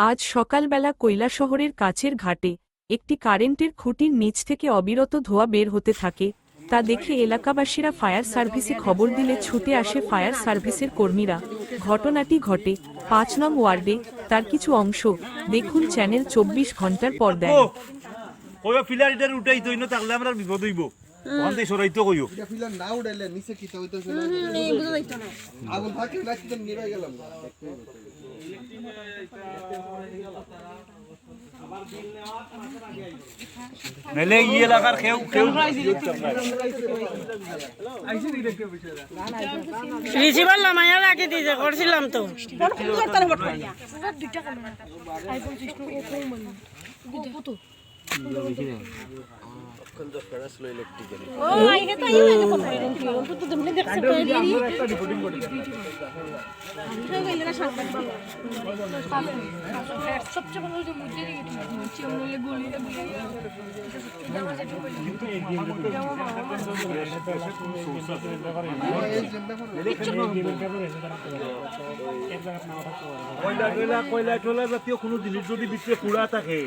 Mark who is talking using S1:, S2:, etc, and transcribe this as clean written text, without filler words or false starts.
S1: আজ সকালবেলা কৈলাসহরের কাছের ঘাটে একটি কারেন্টের খুঁটির নিচ থেকে অবিরত ধোঁয়া বের হতে থাকে। তা দেখে এলাকাবাসীরা ফায়ার সার্ভিসে খবর দিলে ছুটে আসে ফায়ার সার্ভিসের কর্মীরা। ঘটনাটি ঘটে ৫ নং ওয়ার্ডে। তার কিছু অংশ দেখুন চ্যানেল ২৪ ঘন্টার পর্দায়।
S2: কইও ফিলার এটা উঠাই তৈন তাহলে আমরা বিপদ হইব ওখান থেকে সরাইতে কইও
S3: এটা ফিলার না উঠাইলে নিচে কি হইতো ফিলার এই বুঝা যাইতো না আগুন থাকে না কি নিরাই গেলাম
S2: নলে এই এলাকার কেউ
S4: রিসিভার লামাইয়া রাখি দিয়েছে করছিলাম তো
S2: কয়লা জাতীয় কোনো জিনিস যদি ভিতরে পুরা থাকে